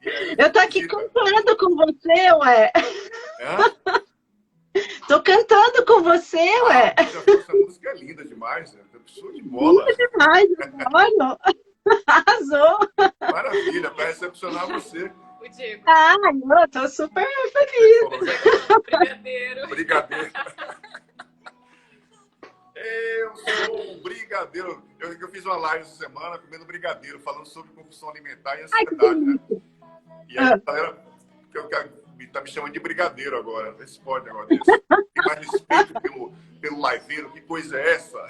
E aí Eu tô aqui visita. cantando com você, ué. Hã? Tô cantando com você, Ah, ué. poxa, essa música é linda demais, né? Show de bola. Lindo demais, olha. Arrasou. Maravilha, para recepcionar você. O Diego. Ah, eu tô super Ele feliz. falou, Brigadeiro. brigadeiro. Eu sou um brigadeiro. Eu fiz uma live essa semana comendo brigadeiro, falando sobre compulsão alimentar e Ai, que ansiedade, né? delícia. E aí Ah, a galera tá me chamando de brigadeiro agora. Vê se pode um negócio desse. Tem mais respeito pelo liveiro. Que coisa é essa?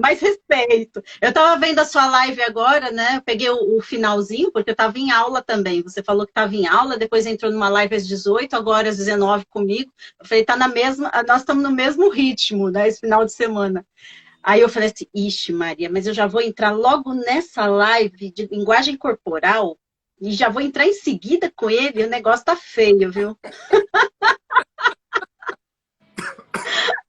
mais respeito. Eu tava vendo a sua live agora, né? Eu peguei o finalzinho, porque eu tava em aula também. Você falou que tava em aula, depois entrou numa live às 18, agora às 19 comigo. Eu falei, tá na mesma, nós estamos no mesmo ritmo, né? Esse final de semana. Aí eu falei assim, ixi, Maria, mas eu já vou entrar logo nessa live de linguagem corporal e já vou entrar em seguida com ele, o negócio tá feio, viu?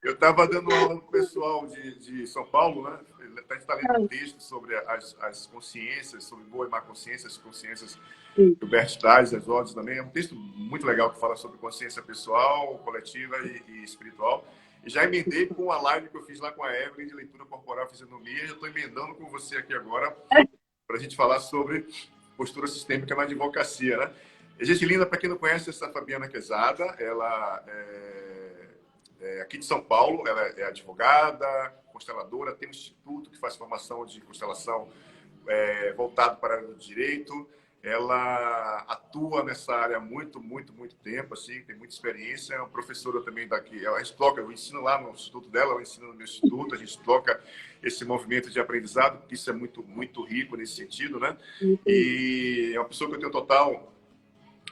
Eu estava dando aula para o pessoal de São Paulo, né? A gente está lendo um texto sobre as consciências, sobre boa e má consciência, as consciências do Bert Traz, as ordens também. É um texto muito legal que fala sobre consciência pessoal, coletiva e espiritual. E já emendei com a live que eu fiz lá com a Evelyn de leitura corporal e fisionomia. Já estou emendando com você aqui agora para a gente falar sobre postura sistêmica na advocacia, né? E, gente linda, para quem não conhece, essa Fabiana Quezada, ela é aqui de São Paulo, ela é advogada, consteladora, tem um instituto que faz formação de constelação voltado para a área do direito. Ela atua nessa área há muito tempo, assim, tem muita experiência. É uma professora também daqui. A gente toca, eu ensino lá no instituto dela, eu ensino no meu instituto, a gente toca esse movimento de aprendizado, porque isso é muito rico nesse sentido, né? E é uma pessoa que eu tenho total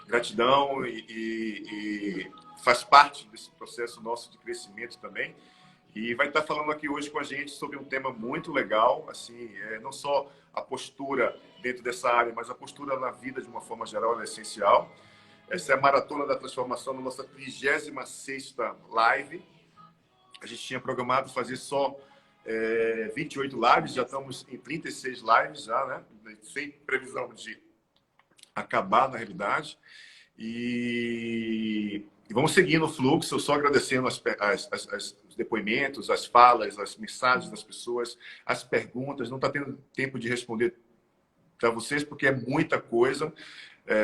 gratidão e faz parte desse processo nosso de crescimento também. E vai estar falando aqui hoje com a gente sobre um tema muito legal, assim, não só a postura dentro dessa área, mas a postura na vida de uma forma geral é essencial. Essa é a Maratona da Transformação, na nossa 36ª live. A gente tinha programado fazer só 28 lives, já estamos em 36 lives, já, né? Sem previsão de acabar, na realidade. E vamos seguindo o fluxo, eu só agradecendo os depoimentos, as falas, as mensagens das pessoas, as perguntas. Não está tendo tempo de responder para vocês, porque é muita coisa.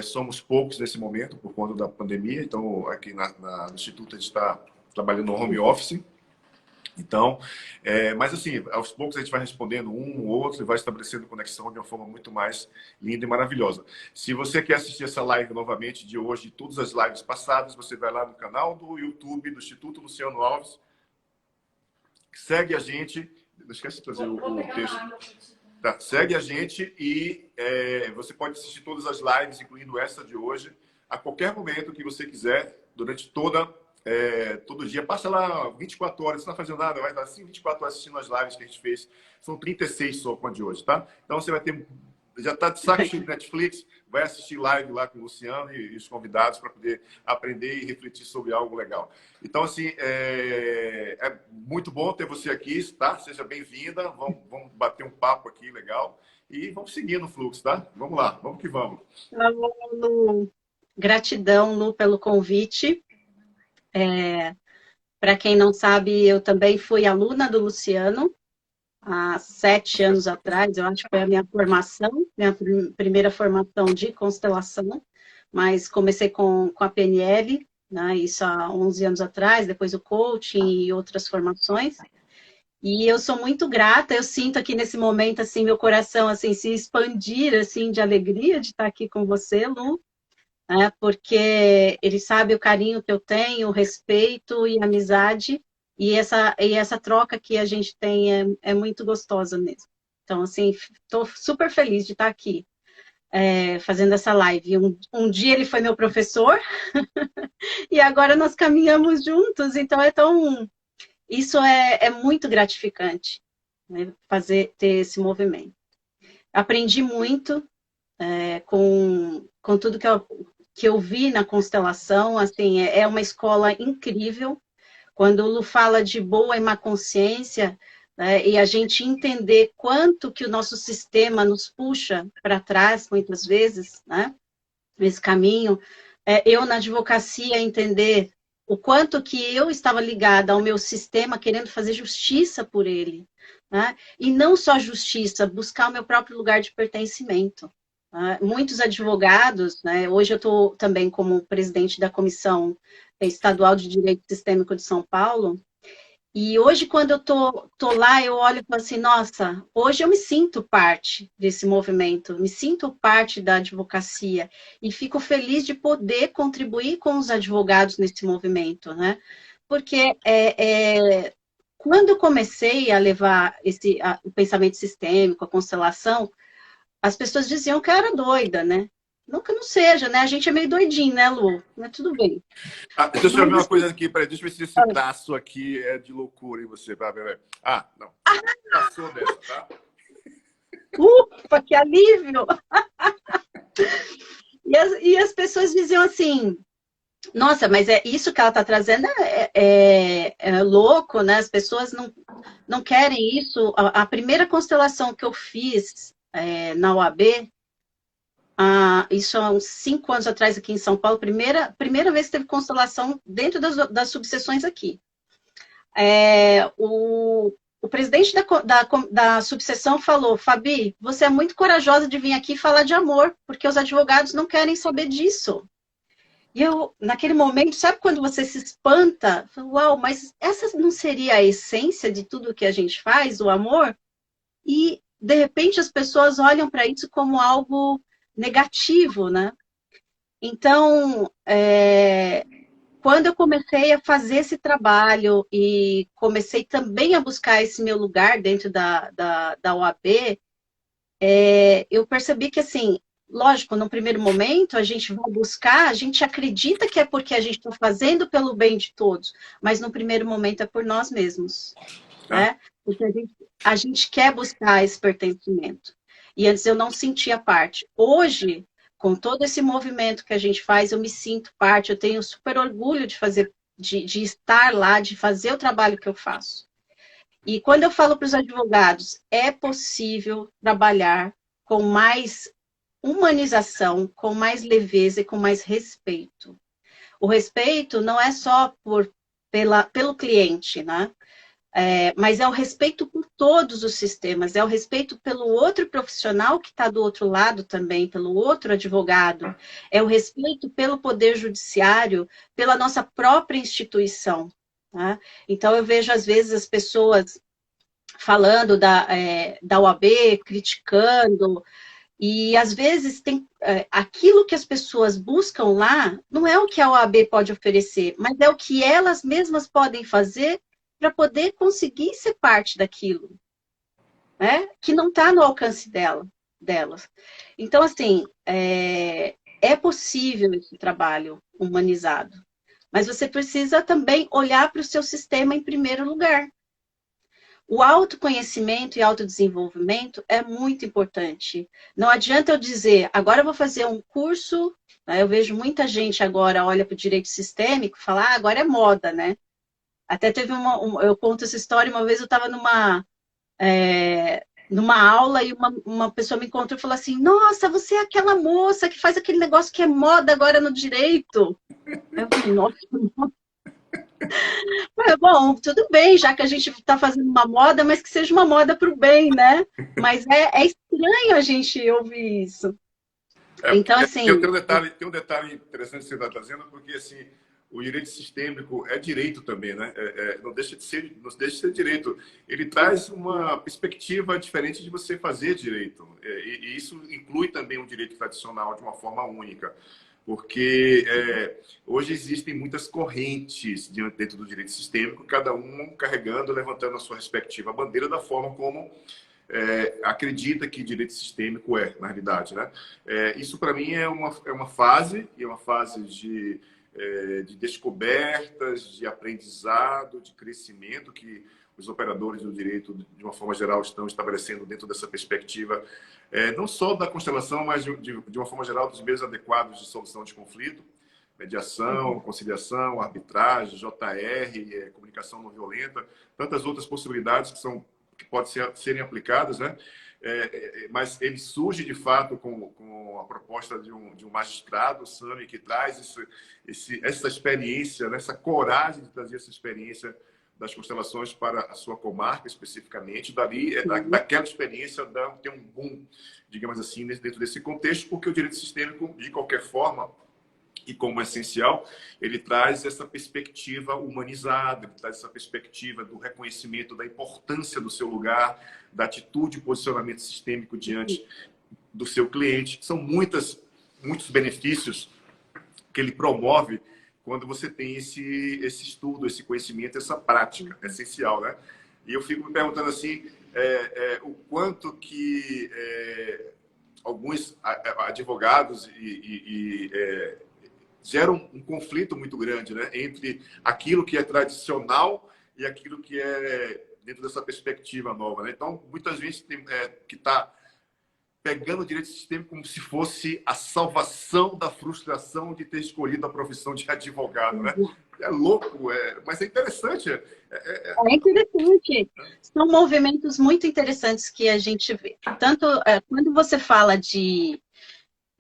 Somos poucos nesse momento, por conta da pandemia. Então, aqui no Instituto, a gente está trabalhando no home office. Então, mas assim, aos poucos a gente vai respondendo um ou outro e vai estabelecendo conexão de uma forma muito mais linda e maravilhosa. Se você quer assistir essa live novamente de hoje e todas as lives passadas, você vai lá no canal do YouTube do Instituto Luciano Alves, segue a gente, não esquece de trazer o texto. Tá, segue a gente e você pode assistir todas as lives, incluindo essa de hoje, a qualquer momento que você quiser, durante todo dia. Passa lá 24 horas, você não está fazendo nada, vai estar assim 24 horas assistindo as lives que a gente fez. São 36 só com a de hoje, tá? Então você vai ter, já está de saco cheio de Netflix, vai assistir live lá com o Luciano e os convidados para poder aprender e refletir sobre algo legal. Então, assim, é muito bom ter você aqui, tá? Seja bem-vinda, vamos bater um papo aqui legal e vamos seguir no fluxo, tá? Vamos lá, vamos que vamos. Lu, gratidão, Lu, pelo convite. Para quem não sabe, eu também fui aluna do Luciano há 7 anos atrás. Eu acho que foi a minha formação, minha primeira formação de constelação, mas comecei com a PNL, né, isso há 11 anos atrás, depois o coaching e outras formações. E eu sou muito grata, eu sinto aqui nesse momento, assim, meu coração, assim, se expandir, assim, de alegria de estar aqui com você, Lu, né, porque ele sabe o carinho que eu tenho, o respeito e a amizade, e essa troca que a gente tem é muito gostosa mesmo. Então, assim, estou super feliz de estar aqui, fazendo essa live. Um dia ele foi meu professor, e agora nós caminhamos juntos, então isso é muito gratificante, né, ter esse movimento. Aprendi muito com tudo que eu vi na constelação, assim, é uma escola incrível. Quando o Lu fala de boa e má consciência, né, e a gente entender quanto que o nosso sistema nos puxa para trás, muitas vezes, né? esse caminho, eu na advocacia entender o quanto que eu estava ligada ao meu sistema, querendo fazer justiça por ele, né? E não só justiça, buscar o meu próprio lugar de pertencimento. Né? Muitos advogados, né? Hoje eu estou também como presidente da Comissão Estadual de Direito Sistêmico de São Paulo, e hoje, quando eu tô lá, eu olho e falo assim, nossa, hoje eu me sinto parte desse movimento, me sinto parte da advocacia e fico feliz de poder contribuir com os advogados nesse movimento, né? Porque quando eu comecei a levar o pensamento sistêmico, a constelação, as pessoas diziam que eu era doida, né? Nunca não seja, né? A gente é meio doidinho, né, Lu? Mas tudo bem. Deixa eu ver uma coisa aqui, peraí, deixa eu ver se esse traço aqui é de loucura em você. Não. Passou dessa, tá? Ufa, que alívio! E as pessoas diziam assim, nossa, mas isso que ela está trazendo é louco, né? As pessoas não querem isso. A primeira constelação que eu fiz na OAB, isso há uns 5 anos atrás aqui em São Paulo, primeira vez que teve constelação dentro das subseções aqui. O presidente da subseção falou, Fabi, você é muito corajosa de vir aqui falar de amor, porque os advogados não querem saber disso. E eu, naquele momento, sabe quando você se espanta? Uau, mas essa não seria a essência de tudo que a gente faz, o amor? E, de repente, as pessoas olham para isso como algo negativo, né? Então, quando eu comecei a fazer esse trabalho e comecei também a buscar esse meu lugar dentro da OAB, eu percebi que, assim, lógico, no primeiro momento a gente vai buscar, a gente acredita que é porque a gente está fazendo pelo bem de todos, mas no primeiro momento é por nós mesmos, né? Porque a gente quer buscar esse pertencimento. E antes eu não sentia parte. Hoje, com todo esse movimento que a gente faz, eu me sinto parte, eu tenho super orgulho de fazer, de estar lá, de fazer o trabalho que eu faço. E quando eu falo para os advogados, é possível trabalhar com mais humanização, com mais leveza e com mais respeito. O respeito não é só pelo cliente, né? Mas é o respeito por todos os sistemas, é o respeito pelo outro profissional que está do outro lado também, pelo outro advogado, é o respeito pelo poder judiciário, pela nossa própria instituição. Tá? Então, eu vejo, às vezes, as pessoas falando da OAB, criticando, e, às vezes, aquilo que as pessoas buscam lá não é o que a OAB pode oferecer, mas é o que elas mesmas podem fazer para poder conseguir ser parte daquilo, né? Que não está no alcance delas. Então, assim, é possível esse trabalho humanizado, mas você precisa também olhar para o seu sistema em primeiro lugar. O autoconhecimento e autodesenvolvimento é muito importante. Não adianta eu dizer, agora eu vou fazer um curso, né? Eu vejo muita gente agora olha para o direito sistêmico e fala, agora é moda, né? Até teve eu conto essa história, uma vez eu estava numa aula e uma pessoa me encontrou e falou assim, nossa, você é aquela moça que faz aquele negócio que é moda agora no direito. Eu falei, nossa, bom, tudo bem, já que a gente está fazendo uma moda, mas que seja uma moda para o bem, né? Mas é estranho a gente ouvir isso. Então, assim... Tem um detalhe interessante que você está trazendo, porque, assim, o direito sistêmico é direito também, né? Não deixa de ser direito. Ele traz uma perspectiva diferente de você fazer direito. E isso inclui também o direito tradicional de uma forma única. Porque hoje existem muitas correntes dentro do direito sistêmico, cada um carregando, levantando a sua respectiva bandeira da forma como acredita que direito sistêmico na realidade, né? Isso, para mim, é uma fase de descobertas, de aprendizado, de crescimento que os operadores do direito, de uma forma geral, estão estabelecendo dentro dessa perspectiva, não só da constelação, mas de uma forma geral dos meios adequados de solução de conflito, mediação, conciliação, arbitragem, JR, comunicação não violenta, tantas outras possibilidades que podem serem aplicadas, né? mas ele surge, de fato, com a proposta de um magistrado, o Sami, que traz essa experiência, né, essa coragem de trazer essa experiência das constelações para a sua comarca, especificamente. Dali, daquela experiência, tem um boom, digamos assim, dentro desse contexto, porque o direito sistêmico, de qualquer forma, e como essencial, ele traz essa perspectiva humanizada, ele traz essa perspectiva do reconhecimento da importância do seu lugar, da atitude e posicionamento sistêmico diante do seu cliente. São muitos benefícios que ele promove quando você tem esse estudo, esse conhecimento, essa prática essencial, né? E eu fico me perguntando assim, o quanto que alguns advogados geram um conflito muito grande, né, entre aquilo que é tradicional e aquilo que é dentro dessa perspectiva nova, né? Então, muitas vezes que está pegando o direito sistêmico como se fosse a salvação da frustração de ter escolhido a profissão de advogado, né? É louco, mas é interessante. É interessante. São movimentos muito interessantes que a gente vê. Tanto quando você fala de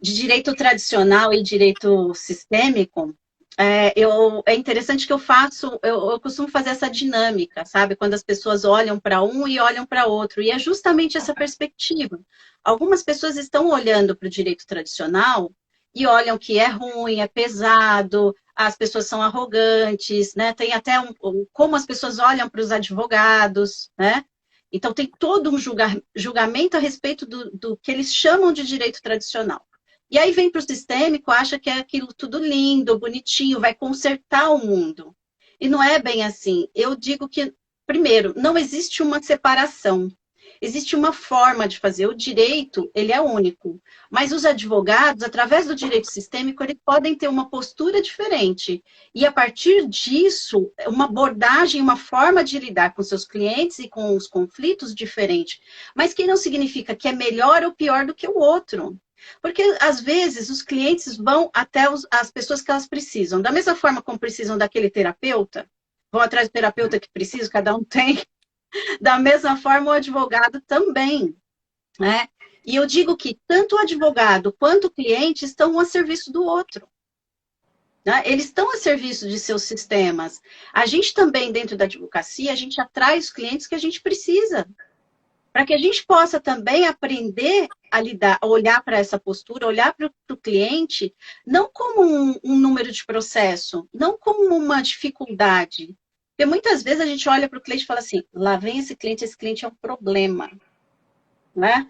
direito tradicional e direito sistêmico, é interessante que eu costumo fazer essa dinâmica, sabe? Quando as pessoas olham para um e olham para outro. E é justamente essa perspectiva. Algumas pessoas estão olhando para o direito tradicional e olham que é ruim, é pesado, as pessoas são arrogantes, né? Tem até como as pessoas olham para os advogados, né? Então tem todo um julgamento a respeito do que eles chamam de direito tradicional. E aí vem para o sistêmico, acha que é aquilo tudo lindo, bonitinho, vai consertar o mundo. E não é bem assim. Eu digo que, primeiro, não existe uma separação. Existe uma forma de fazer. O direito, ele é único. Mas os advogados, através do direito sistêmico, eles podem ter uma postura diferente. E, a partir disso, uma abordagem, uma forma de lidar com seus clientes e com os conflitos diferente. Mas que não significa que é melhor ou pior do que o outro. Porque, às vezes, os clientes vão até as pessoas que elas precisam. Da mesma forma como precisam daquele terapeuta, vão atrás do terapeuta que precisa, cada um tem. Da mesma forma, o advogado também, né? E eu digo que tanto o advogado quanto o cliente estão a serviço do outro. Né? Eles estão a serviço de seus sistemas. A gente também, dentro da advocacia, a gente atrai os clientes que a gente precisa. Para que a gente possa também aprender a lidar, a olhar para essa postura, olhar para o cliente, não como um número de processo, não como uma dificuldade. Porque muitas vezes a gente olha para o cliente e fala assim, lá vem esse cliente é um problema. Né?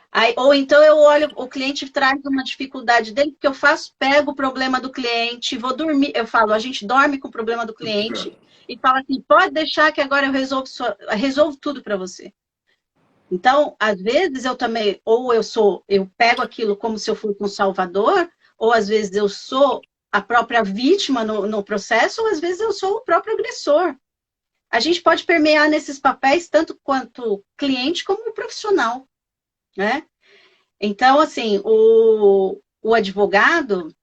Aí, ou então eu olho, o cliente traz uma dificuldade dele, que eu faço, pego o problema do cliente, vou dormir, eu falo, a gente dorme com o problema do cliente, e fala assim, pode deixar que agora eu resolvo tudo para você. Então, às vezes eu também, ou eu pego aquilo como se eu fosse um salvador, ou às vezes eu sou a própria vítima no processo, ou às vezes eu sou o próprio agressor. A gente pode permear nesses papéis tanto quanto cliente como o profissional, né? Então, assim, o advogado,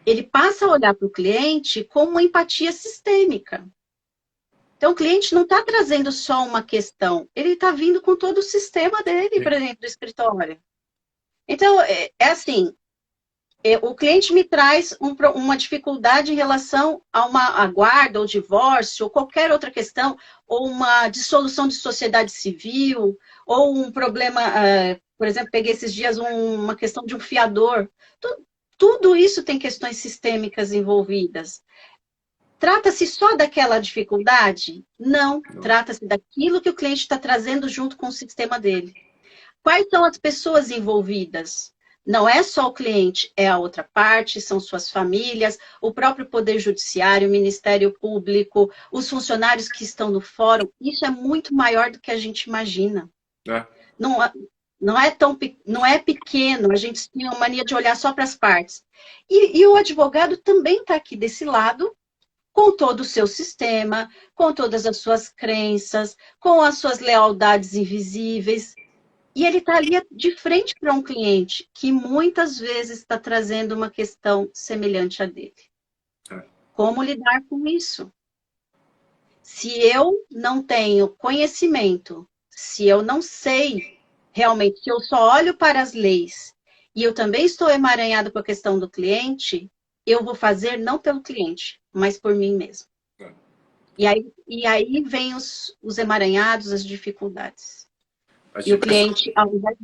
ele passa a olhar para o cliente com uma empatia sistêmica. Então, o cliente não está trazendo só uma questão, ele está vindo com todo o sistema dele para dentro do escritório. Então, assim, o cliente me traz uma dificuldade em relação a guarda, ou divórcio, ou qualquer outra questão, ou uma dissolução de sociedade civil, ou um problema, por exemplo, peguei esses dias uma questão de um fiador. Tudo isso tem questões sistêmicas envolvidas. Trata-se só daquela dificuldade? Não. Trata-se daquilo que o cliente está trazendo junto com o sistema dele. Quais são as pessoas envolvidas? Não é só o cliente, é a outra parte, são suas famílias, o próprio Poder Judiciário, o Ministério Público, os funcionários que estão no fórum. Isso é muito maior do que a gente imagina. Não é pequeno, a gente tem a mania de olhar só para as partes. E o advogado também está aqui desse lado, com todo o seu sistema, com todas as suas crenças, com as suas lealdades invisíveis. E ele está ali de frente para um cliente que muitas vezes está trazendo uma questão semelhante à dele. Como lidar com isso? Se eu não tenho conhecimento, se eu não sei realmente, se eu só olho para as leis e eu também estou emaranhado com a questão do cliente, eu vou fazer não pelo cliente, mas por mim mesmo. É. E aí vem os emaranhados, as dificuldades. As E o diversas, cliente, ao invés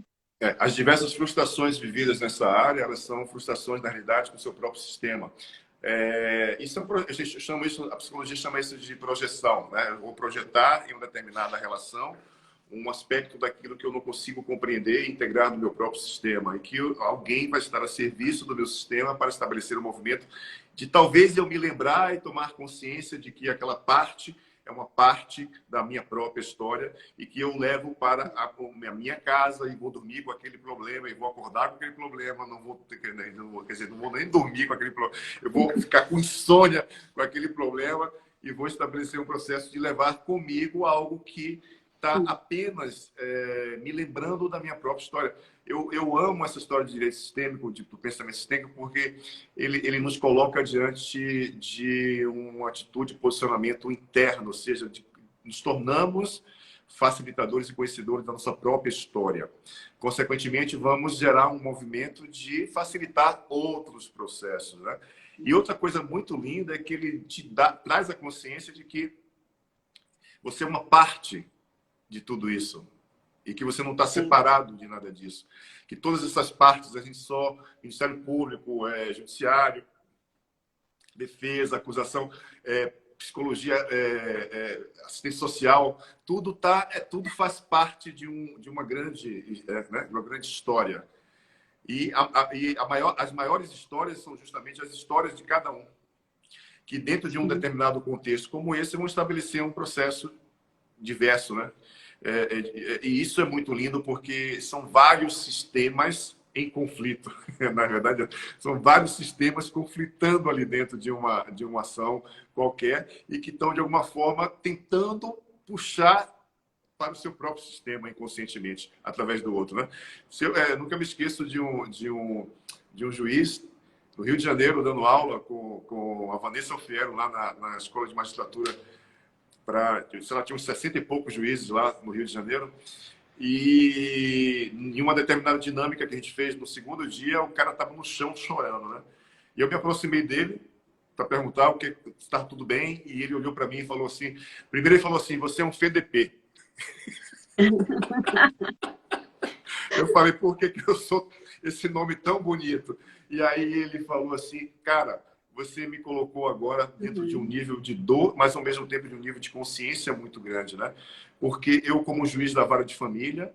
as diversas frustrações vividas nessa área, elas são frustrações, na realidade, com o seu próprio sistema. Isso é a psicologia chama isso de projeção, né? Eu vou projetar em uma determinada relação um aspecto daquilo que eu não consigo compreender e integrar no meu próprio sistema, e que alguém vai estar a serviço do meu sistema para estabelecer um movimento de talvez eu me lembrar e tomar consciência de que aquela parte é uma parte da minha própria história e que eu levo para a minha casa e vou dormir com aquele problema e vou acordar com aquele problema, não vou nem dormir com aquele problema, eu vou ficar com insônia com aquele problema e vou estabelecer um processo de levar comigo algo que está apenas me lembrando da minha própria história. Eu amo essa história de direito sistêmico, do pensamento sistêmico, porque ele nos coloca diante de uma atitude de posicionamento interno, ou seja, nos tornamos facilitadores e conhecedores da nossa própria história. Consequentemente, vamos gerar um movimento de facilitar outros processos, né? E outra coisa muito linda é que ele traz a consciência de que você é uma parte de tudo isso e que você não está separado de nada disso. Que todas essas partes, a gente só, Ministério Público, Judiciário, Defesa, Acusação, Psicologia, Assistência Social, tudo faz parte de uma grande, né, uma grande história. E as maiores histórias são justamente as histórias de cada um, que dentro de um determinado contexto como esse vão estabelecer um processo diverso, né? E isso é muito lindo porque são vários sistemas em conflito. Na verdade, são vários sistemas conflitando ali dentro de uma ação qualquer e que estão, de alguma forma, tentando puxar para o seu próprio sistema inconscientemente, através do outro, né? Nunca me esqueço de um juiz no Rio de Janeiro, dando aula com a Vanessa Alfiero, lá na Escola de Magistratura, sei lá, tinha uns 60 e poucos juízes lá no Rio de Janeiro. E em uma determinada dinâmica que a gente fez no segundo dia, o cara estava no chão chorando, né? E eu me aproximei dele para perguntar o que está tudo bem, e ele olhou para mim e falou assim, primeiro ele falou assim, você é um FDP. Eu falei, por que eu sou esse nome tão bonito? E aí ele falou assim, cara, você me colocou agora dentro de um nível de dor, mas ao mesmo tempo de um nível de consciência muito grande, né? Porque eu, como juiz da vara de família,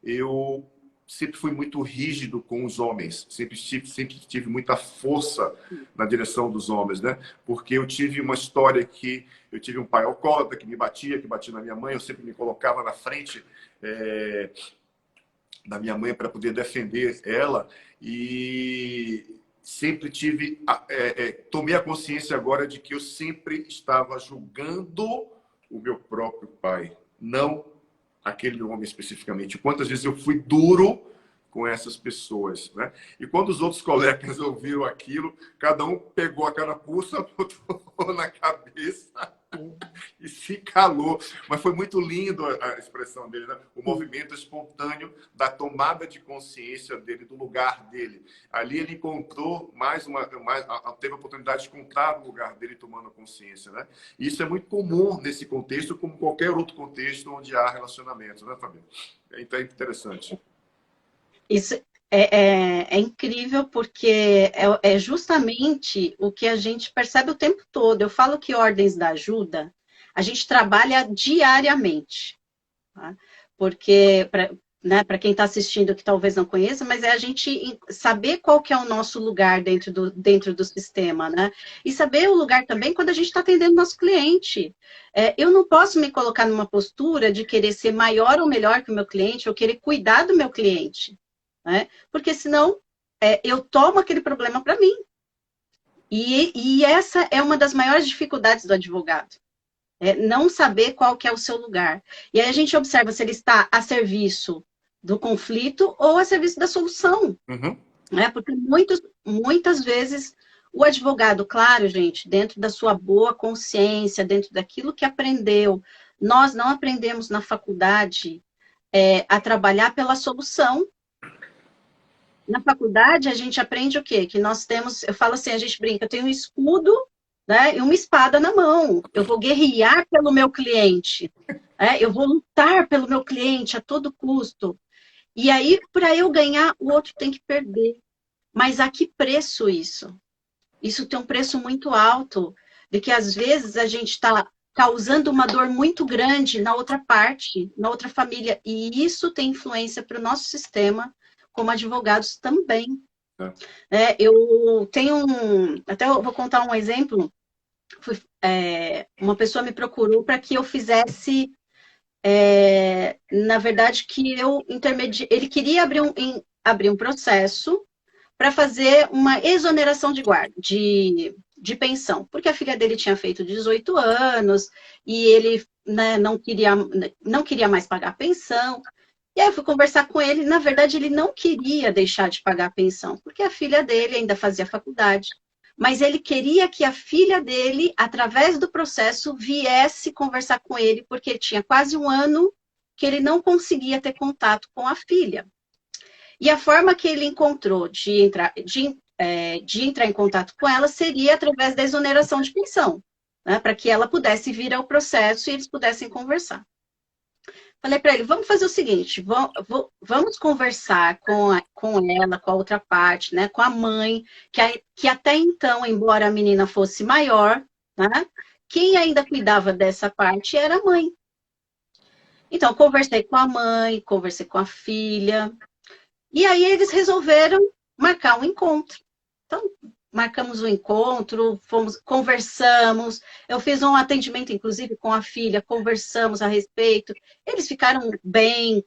eu sempre fui muito rígido com os homens, sempre tive muita força na direção dos homens, né? Porque eu tive uma história que eu tive um pai alcoólatra que batia na minha mãe, eu sempre me colocava na frente da minha mãe para poder defender ela e sempre tomei a consciência agora de que eu sempre estava julgando o meu próprio pai, não aquele homem especificamente. Quantas vezes eu fui duro com essas pessoas, né? E quando os outros colegas ouviram aquilo, cada um pegou a carapuça, botou na cabeça e se calou. Mas foi muito lindo a expressão dele, né? O movimento espontâneo da tomada de consciência dele, do lugar dele. Ali ele encontrou teve a oportunidade de encontrar o lugar dele tomando consciência, né? E isso é muito comum nesse contexto, como qualquer outro contexto onde há relacionamento, né, Fabiana? Então é interessante. Isso é incrível porque é justamente o que a gente percebe o tempo todo. Eu falo que ordens da ajuda, a gente trabalha diariamente. Tá? Porque, para quem está assistindo que talvez não conheça, mas é a gente saber qual que é o nosso lugar dentro do sistema, né? E saber o lugar também quando a gente está atendendo nosso cliente. Eu não posso me colocar numa postura de querer ser maior ou melhor que o meu cliente, ou querer cuidar do meu cliente. Né? Porque senão eu tomo aquele problema para mim. E essa é uma das maiores dificuldades do advogado. Não saber qual que é o seu lugar. E aí a gente observa se ele está a serviço do conflito ou a serviço da solução. Uhum. Né? Porque muitas vezes o advogado, claro, gente, dentro da sua boa consciência, dentro daquilo que aprendeu, nós não aprendemos na faculdade a trabalhar pela solução. Na faculdade, a gente aprende o quê? Que nós temos, eu falo assim, a gente brinca, eu tenho um escudo, né, e uma espada na mão. Eu vou guerrear pelo meu cliente, né? Eu vou lutar pelo meu cliente a todo custo. E aí, para eu ganhar, o outro tem que perder. Mas a que preço isso? Isso tem um preço muito alto, de que às vezes a gente está causando uma dor muito grande na outra parte, na outra família. E isso tem influência para o nosso sistema, como advogados também. Eu tenho até eu vou contar um exemplo. Uma pessoa me procurou para que eu fizesse, na verdade, que eu ele queria abrir um processo para fazer uma exoneração de guarda, de pensão, porque a filha dele tinha feito 18 anos e ele, né, não queria mais pagar a pensão. E aí eu fui conversar com ele, na verdade ele não queria deixar de pagar a pensão, porque a filha dele ainda fazia faculdade, mas ele queria que a filha dele, através do processo, viesse conversar com ele, porque tinha quase um ano que ele não conseguia ter contato com a filha. E a forma que ele encontrou de entrar em contato com ela seria através da exoneração de pensão, né, para que ela pudesse vir ao processo e eles pudessem conversar. Falei para ele, vamos fazer o seguinte, vamos conversar com ela, com a outra parte, né, com a mãe, que até então, embora a menina fosse maior, né, quem ainda cuidava dessa parte era a mãe. Então, conversei com a mãe, conversei com a filha, e aí eles resolveram marcar um encontro. Então, marcamos um encontro, conversamos, eu fiz um atendimento, inclusive, com a filha, conversamos a respeito, eles ficaram bem,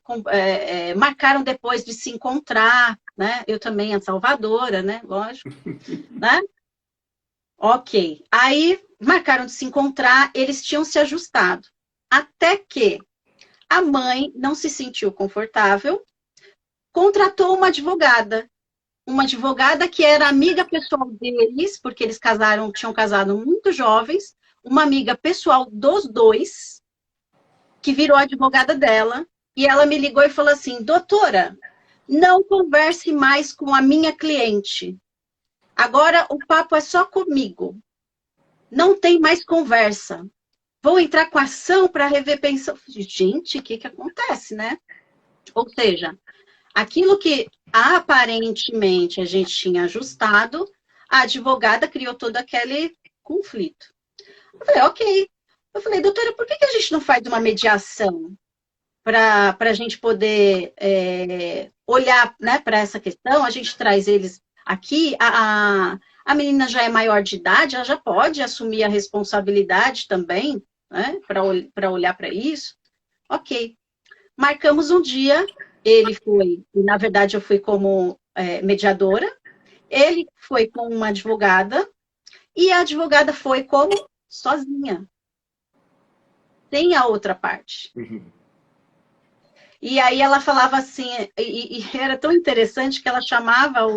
marcaram depois de se encontrar, né? Eu também, a salvadora, né? Lógico, né? Ok. Aí, marcaram de se encontrar, eles tinham se ajustado. Até que a mãe não se sentiu confortável, contratou uma advogada que era amiga pessoal deles, porque eles tinham casado muito jovens, uma amiga pessoal dos dois, que virou advogada dela, e ela me ligou e falou assim, doutora, não converse mais com a minha cliente. Agora o papo é só comigo. Não tem mais conversa. Vou entrar com ação para rever pensão. Gente, o que acontece, né? Ou seja, aquilo que aparentemente a gente tinha ajustado, a advogada criou todo aquele conflito. Eu falei, ok. Eu falei, doutora, por que a gente não faz uma mediação para a gente poder olhar, né, para essa questão? A gente traz eles aqui, a menina já é maior de idade, ela já pode assumir a responsabilidade também, né, para olhar para isso. Ok. Marcamos um dia. Ele foi, na verdade eu fui como mediadora, ele foi com uma advogada, e a advogada foi como sozinha, sem a outra parte. Uhum. E aí ela falava assim, e era tão interessante que ela chamava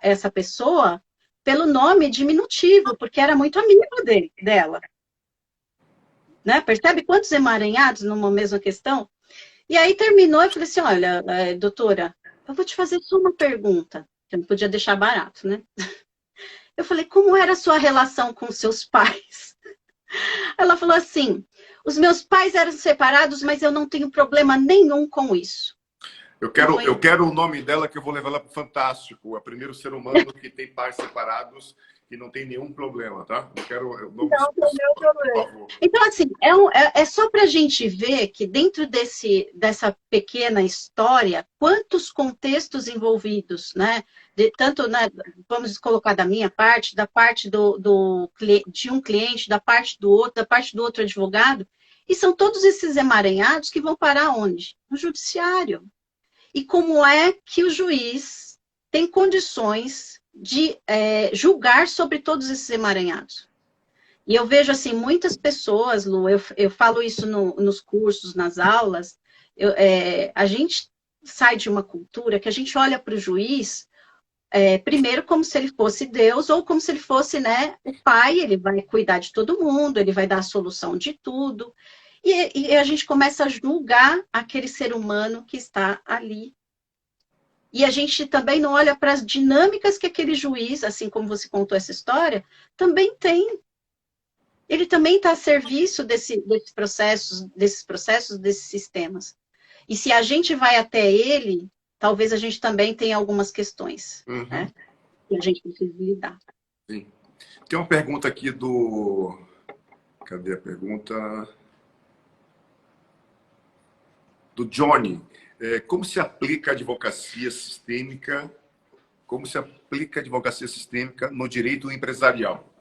essa pessoa pelo nome diminutivo, porque era muito amigo dela. Né? Percebe quantos emaranhados numa mesma questão? E aí terminou e falei assim, olha, doutora, eu vou te fazer só uma pergunta, que eu não podia deixar barato, né? Eu falei, como era a sua relação com seus pais? Ela falou assim, os meus pais eram separados, mas eu não tenho problema nenhum com isso. Eu quero o nome dela, que eu vou levar ela para o Fantástico, o primeiro ser humano que tem pais separados e não tem nenhum problema, tá? Eu quero o nome não, por favor. Então, assim, é só para a gente ver que dentro dessa pequena história, quantos contextos envolvidos, né? Tanto, né, vamos colocar da minha parte, da parte de um cliente, da parte do outro advogado, e são todos esses emaranhados que vão parar onde? No judiciário. E como é que o juiz tem condições de julgar sobre todos esses emaranhados? E eu vejo, assim, muitas pessoas, Lu, eu falo isso nos cursos, nas aulas, a gente sai de uma cultura que a gente olha para o juiz, primeiro como se ele fosse Deus, ou como se ele fosse, né, o pai, ele vai cuidar de todo mundo, ele vai dar a solução de tudo. E a gente começa a julgar aquele ser humano que está ali. E a gente também não olha para as dinâmicas que aquele juiz, assim como você contou essa história, também tem. Ele também está a serviço desses processos, desses sistemas. E se a gente vai até ele, talvez a gente também tenha algumas questões, né? Que a gente precisa lidar. Sim. Tem uma pergunta aqui do... Cadê a pergunta? Do Johnny. Como se aplica a advocacia sistêmica? Como se aplica a advocacia sistêmica no direito empresarial?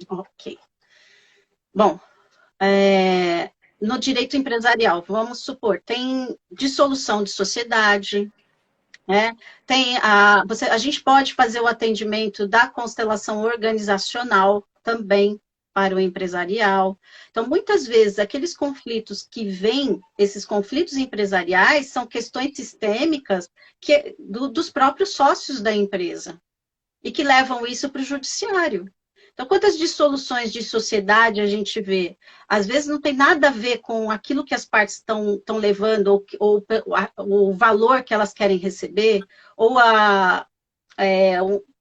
Ok. Bom, no direito empresarial, vamos supor, tem dissolução de sociedade, né? Tem a gente pode fazer o atendimento da constelação organizacional também para o empresarial. Então, muitas vezes, aqueles conflitos que vêm, esses conflitos empresariais, são questões sistêmicas dos próprios sócios da empresa e que levam isso para o judiciário. Então, quantas dissoluções de sociedade a gente vê? Às vezes não tem nada a ver com aquilo que as partes estão levando, ou o valor que elas querem receber, ou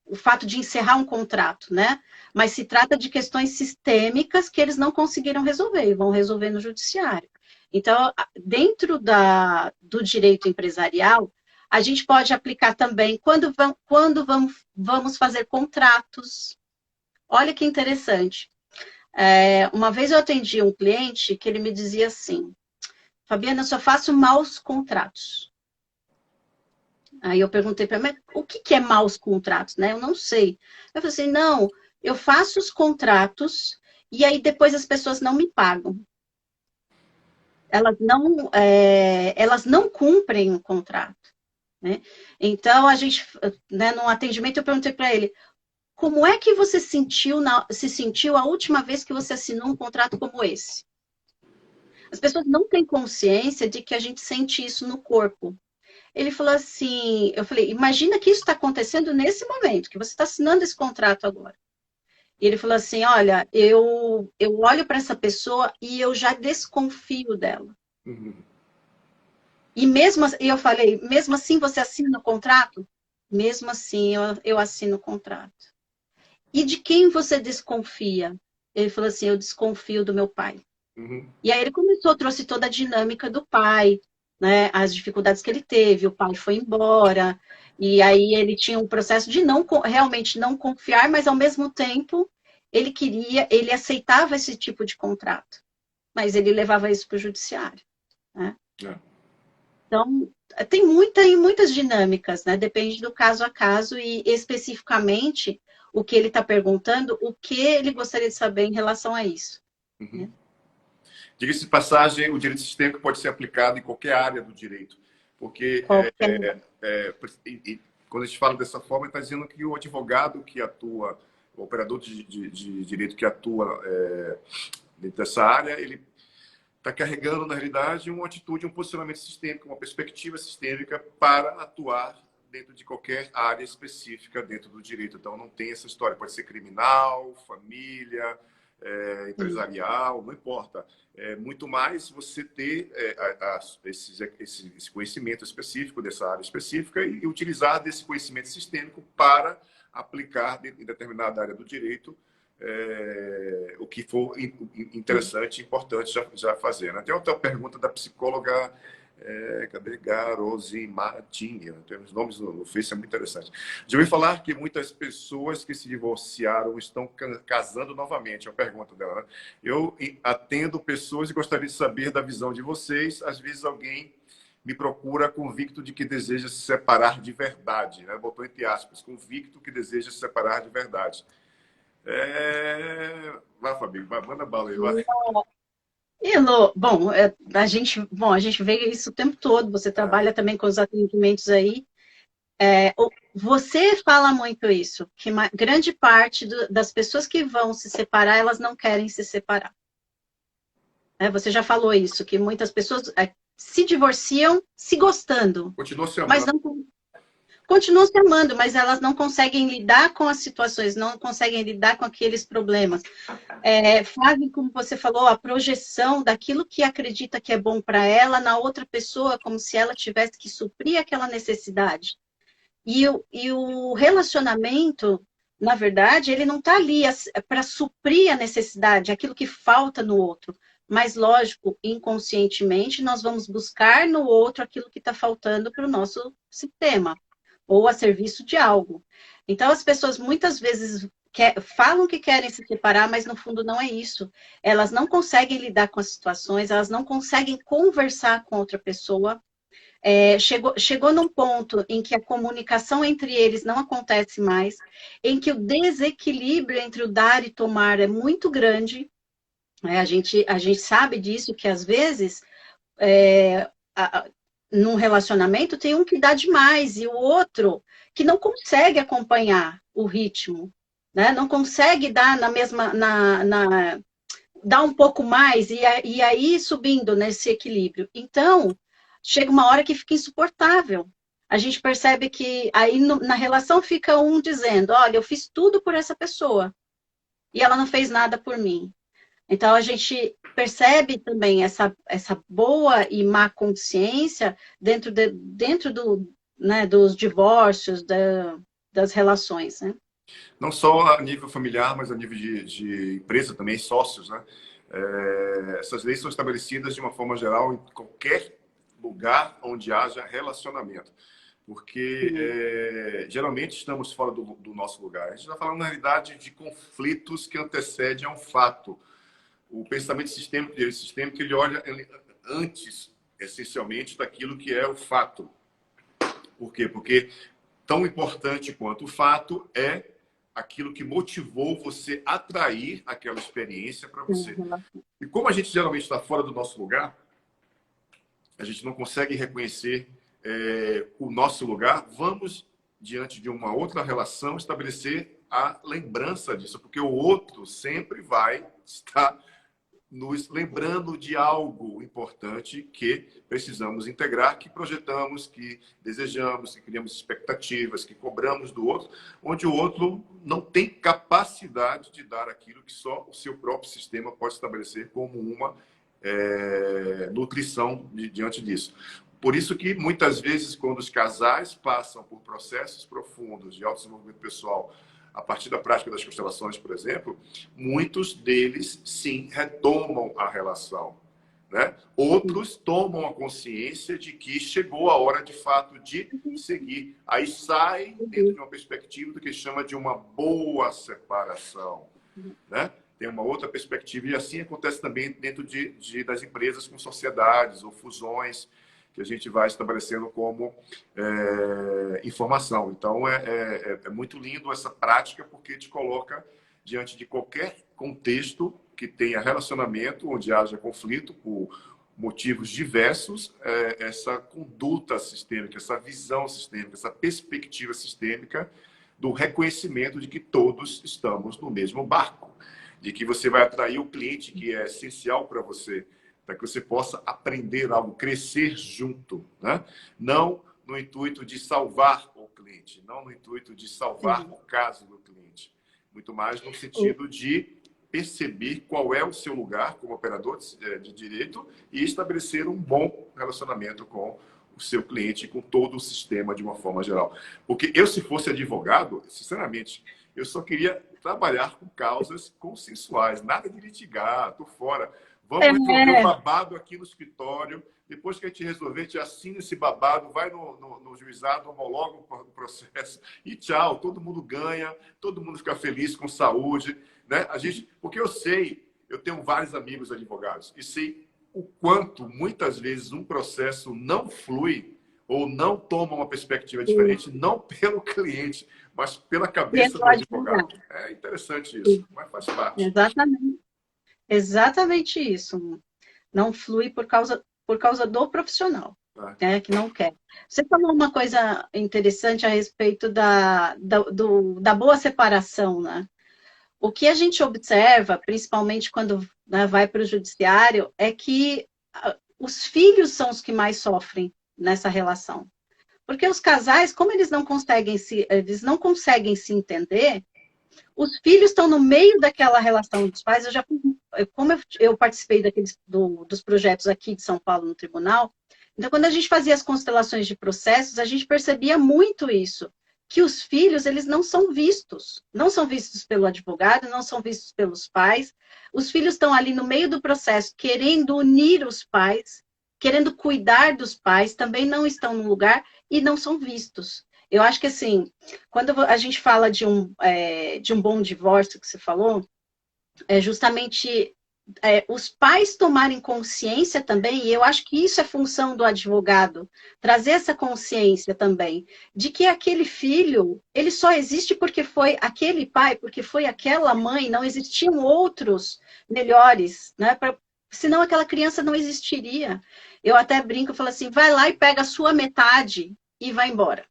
o fato de encerrar um contrato, né? Mas se trata de questões sistêmicas que eles não conseguiram resolver, e vão resolver no judiciário. Então, dentro do direito empresarial, a gente pode aplicar também quando vamos fazer contratos. Olha que interessante. Uma vez eu atendi um cliente que ele me dizia assim: Fabiana, eu só faço maus contratos. Aí eu perguntei para ele, o que é maus contratos, né? Eu não sei. Eu falei assim, não, eu faço os contratos e aí depois as pessoas não me pagam. Elas não cumprem o contrato, né? Então, a gente, né, num atendimento, eu perguntei para ele, como é que você se sentiu a última vez que você assinou um contrato como esse? As pessoas não têm consciência de que a gente sente isso no corpo. Ele falou assim, eu falei, imagina que isso está acontecendo nesse momento, que você está assinando esse contrato agora. E ele falou assim, olha, eu olho para essa pessoa e eu já desconfio dela. E eu falei, mesmo assim você assina o contrato? Mesmo assim eu assino o contrato. E de quem você desconfia? Ele falou assim, eu desconfio do meu pai. E aí ele trouxe toda a dinâmica do pai, né, as dificuldades que ele teve, o pai foi embora, e aí ele tinha um processo de realmente não confiar, mas ao mesmo tempo ele aceitava esse tipo de contrato, mas ele levava isso para o judiciário, né? Então, tem muitas dinâmicas, né? Depende do caso a caso e especificamente o que ele está perguntando, o que ele gostaria de saber em relação a isso. Né? Diga-se de passagem, o direito sistêmico pode ser aplicado em qualquer área do direito, porque quando a gente fala dessa forma, está dizendo que o advogado que atua, o operador de direito que atua dentro dessa área, ele está carregando, na realidade, uma atitude, um posicionamento sistêmico, uma perspectiva sistêmica para atuar dentro de qualquer área específica dentro do direito. Então, não tem essa história. Pode ser criminal, família, empresarial, não importa. Muito mais você ter esse conhecimento específico dessa área específica e utilizar desse conhecimento sistêmico para aplicar em determinada área do direito o que for interessante e importante já fazer. Né? Tem outra pergunta da psicóloga cadê Garosimatinha? Tem os nomes no Face, é muito interessante. Já ouvi falar que muitas pessoas que se divorciaram estão casando novamente. É uma pergunta dela, né? Eu atendo pessoas e gostaria de saber da visão de vocês. Às vezes alguém me procura convicto de que deseja se separar de verdade, né? Botou entre aspas, convicto que deseja se separar de verdade. Vai, Fabinho, manda bala aí, vai. Elô, a gente vê isso o tempo todo, você trabalha também com os atendimentos aí. Você fala muito isso, que grande parte das pessoas que vão se separar, elas não querem se separar. Você já falou isso, que muitas pessoas se divorciam se gostando. Continua se amando. Mas não continuam se amando, mas elas não conseguem lidar com as situações, não conseguem lidar com aqueles problemas. Fazem, como você falou, a projeção daquilo que acredita que é bom para ela na outra pessoa, como se ela tivesse que suprir aquela necessidade. E o relacionamento, na verdade, ele não está ali para suprir a necessidade, aquilo que falta no outro. Mas, lógico, inconscientemente, nós vamos buscar no outro aquilo que está faltando para o nosso sistema, ou a serviço de algo. Então, as pessoas muitas vezes falam que querem se separar, mas no fundo não é isso. Elas não conseguem lidar com as situações, elas não conseguem conversar com outra pessoa. Chegou num ponto em que a comunicação entre eles não acontece mais, em que o desequilíbrio entre o dar e tomar é muito grande. A gente sabe disso, que às vezes, num relacionamento, tem um que dá demais e o outro que não consegue acompanhar o ritmo, né? Não consegue dar na mesma... dar um pouco mais e aí subindo nesse equilíbrio. Então, chega uma hora que fica insuportável. A gente percebe que aí na relação fica um dizendo, olha, eu fiz tudo por essa pessoa e ela não fez nada por mim. Então, a gente percebe também essa boa e má consciência dentro dos divórcios, das relações, né? Não só a nível familiar, mas a nível de empresa também, sócios, né? Essas leis são estabelecidas de uma forma geral em qualquer lugar onde haja relacionamento. Porque geralmente estamos fora do nosso lugar. A gente está falando, na realidade, de conflitos que antecedem a um fato. O pensamento sistêmico, ele olha antes, essencialmente, daquilo que é o fato. Por quê? Porque tão importante quanto o fato é aquilo que motivou você a atrair aquela experiência para você. E como a gente geralmente está fora do nosso lugar, a gente não consegue reconhecer o nosso lugar, vamos, diante de uma outra relação, estabelecer a lembrança disso, porque o outro sempre vai estar nos lembrando de algo importante que precisamos integrar, que projetamos, que desejamos, que criamos expectativas, que cobramos do outro, onde o outro não tem capacidade de dar aquilo que só o seu próprio sistema pode estabelecer como uma nutrição diante disso. Por isso que, muitas vezes, quando os casais passam por processos profundos de autodesenvolvimento pessoal, a partir da prática das constelações, por exemplo, muitos deles, sim, retomam a relação, né? Outros tomam a consciência de que chegou a hora, de fato, de seguir. Aí sai dentro de uma perspectiva do que chama de uma boa separação, né? Tem uma outra perspectiva, e assim acontece também dentro das empresas com sociedades ou fusões, que a gente vai estabelecendo como informação. Então, é muito lindo essa prática, porque te coloca diante de qualquer contexto que tenha relacionamento, onde haja conflito por motivos diversos, essa conduta sistêmica, essa visão sistêmica, essa perspectiva sistêmica do reconhecimento de que todos estamos no mesmo barco, de que você vai atrair o cliente que é essencial para você, para que você possa aprender algo, crescer junto, né? Não no intuito de salvar o cliente, não no intuito de salvar o caso do cliente, muito mais no sentido de perceber qual é o seu lugar como operador de direito e estabelecer um bom relacionamento com o seu cliente, com todo o sistema de uma forma geral. Porque eu, se fosse advogado, sinceramente, eu só queria trabalhar com causas consensuais, nada de litigar, tô fora. Vamos resolver o babado aqui no escritório. Depois que a gente resolver, a gente assina esse babado, vai no juizado, homologa o processo e tchau. Todo mundo ganha, todo mundo fica feliz, com saúde, né? Porque eu tenho vários amigos advogados e sei o quanto, muitas vezes, um processo não flui ou não toma uma perspectiva diferente, não pelo cliente, mas pela cabeça do advogado. É interessante isso, mas faz parte. Exatamente. Exatamente isso. Não flui por causa do profissional, que não quer. Você falou uma coisa interessante a respeito da boa separação, né? O que a gente observa, principalmente quando vai para o judiciário, é que os filhos são os que mais sofrem nessa relação. Porque os casais, como eles não conseguem se entender, os filhos estão no meio daquela relação dos pais. Como eu participei dos projetos aqui de São Paulo no tribunal, então quando a gente fazia as constelações de processos, a gente percebia muito isso, que os filhos, eles não são vistos pelo advogado, não são vistos pelos pais. Os filhos estão ali no meio do processo, querendo unir os pais, querendo cuidar dos pais, também não estão no lugar e não são vistos. Eu acho que, assim, quando a gente fala de um bom divórcio, que você falou, é justamente os pais tomarem consciência também, e eu acho que isso é função do advogado, trazer essa consciência também, de que aquele filho, ele só existe porque foi aquele pai, porque foi aquela mãe, não existiam outros melhores, né? Senão aquela criança não existiria. Eu até brinco, eu falo assim, vai lá e pega a sua metade e vai embora.